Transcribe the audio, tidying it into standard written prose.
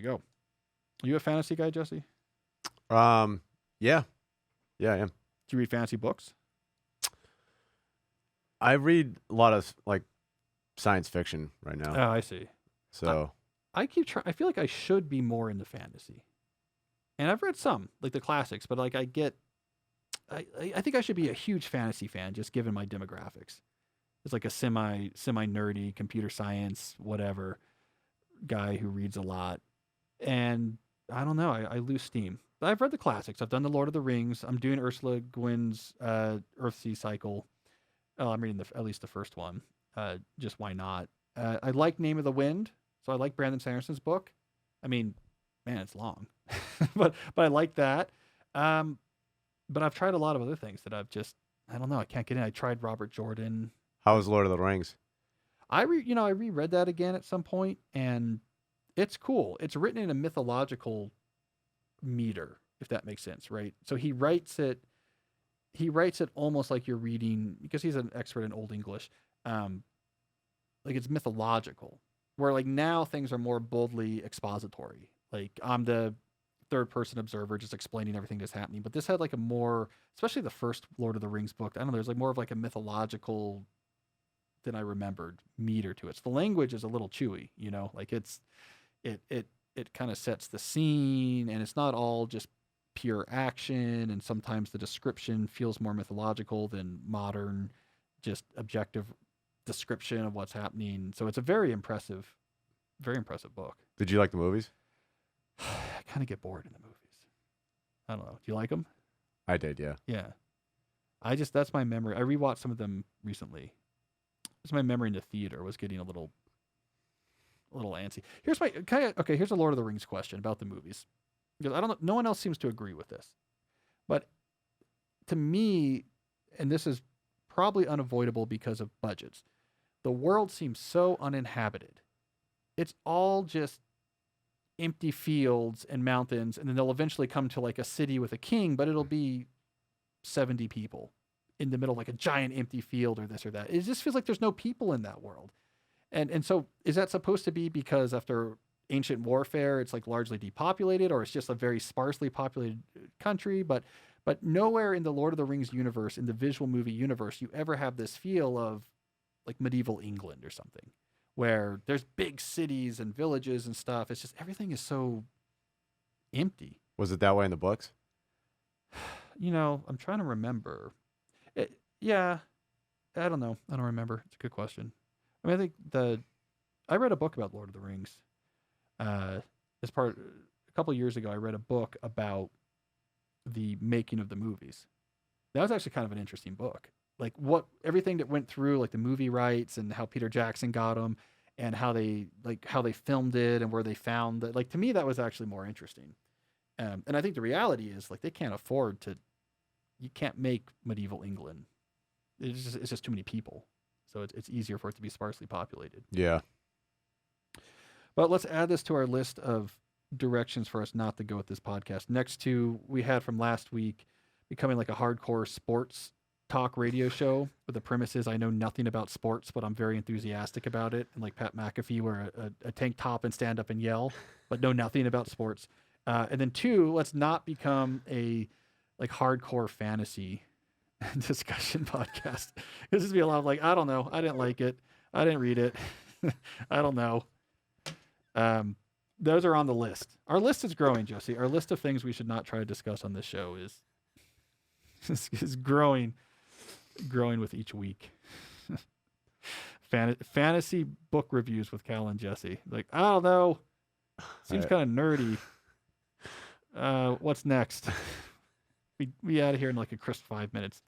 we go. Are you a fantasy guy, Jesse? Yeah, I am. Do you read fantasy books? I read a lot of like science fiction right now. Oh, I see. So I keep trying. I feel like I should be more into fantasy, and I've read some like the classics, but like I think I should be a huge fantasy fan just given my demographics. It's like a semi nerdy computer science whatever guy who reads a lot, and I don't know. I lose steam. But I've read the classics. I've done the Lord of the Rings. I'm doing Ursula Gwyn's Earthsea Cycle. Oh, I'm reading at least the first one. Just why not? I like Name of the Wind, so I like Brandon Sanderson's book. I mean, man, it's long, but I like that. But I've tried a lot of other things that I don't know. I can't get in. I tried Robert Jordan. how was Lord of the Rings? I reread that again at some point, and it's cool. It's written in a mythological meter, if that makes sense, right? So he writes it almost like you're reading, because he's an expert in Old English. Like it's mythological, where like now things are more boldly expository. Like I'm the third person observer just explaining everything that's happening. But this had like a more, especially the first Lord of the Rings book, I don't know, there's like more of like a mythological than I remembered meter to it. So the language is a little chewy, like it kind of sets the scene, and it's not all just pure action, and sometimes the description feels more mythological than modern just objective description of what's happening. So it's a very impressive book. Did you like the movies? I kind of get bored in the movies. I don't know. Do you like them? I did, yeah. Yeah. That's my memory. I rewatched some of them recently. It's my memory in the theater was getting a little antsy. Here's a Lord of the Rings question about the movies. Because I don't know, no one else seems to agree with this. But to me, and this is probably unavoidable because of budgets, the world seems so uninhabited. It's all just empty fields and mountains, and then they'll eventually come to like a city with a king, but it'll be 70 people in the middle of like a giant empty field or this or that. It just feels like there's no people in that world. And so is that supposed to be because after ancient warfare, it's like largely depopulated, or it's just a very sparsely populated country? But nowhere in the Lord of the Rings universe, in the visual movie universe, you ever have this feel of like medieval England or something, where there's big cities and villages and stuff. It's just everything is so empty. Was it that way in the books? I'm trying to remember. Yeah, I don't know. I don't remember. It's a good question. I mean, I think I read a book about Lord of the Rings. A couple of years ago, I read a book about the making of the movies. That was actually kind of an interesting book. Like everything that went through, like the movie rights and how Peter Jackson got them, and how they filmed it and where they found that. Like to me, that was actually more interesting. And I think the reality is like they can't afford to. You can't make medieval England. It's just too many people. So it's easier for it to be sparsely populated. Yeah. But let's add this to our list of directions for us not to go with this podcast. Next to we had from last week, becoming like a hardcore sports talk radio show, but the premise is I know nothing about sports, but I'm very enthusiastic about it. And like Pat McAfee, wear a tank top and stand up and yell, but know nothing about sports. And then 2, let's not become a like hardcore fantasy discussion podcast. This is be a lot of like, I don't know. I didn't like it. I didn't read it. I don't know. Those are on the list. Our list is growing, Josie. Our list of things we should not try to discuss on this show is growing with each week. Fantasy book reviews with Cal and Jesse. Like, I don't know. Seems kind of nerdy. What's next? We out of here in like a crisp 5 minutes.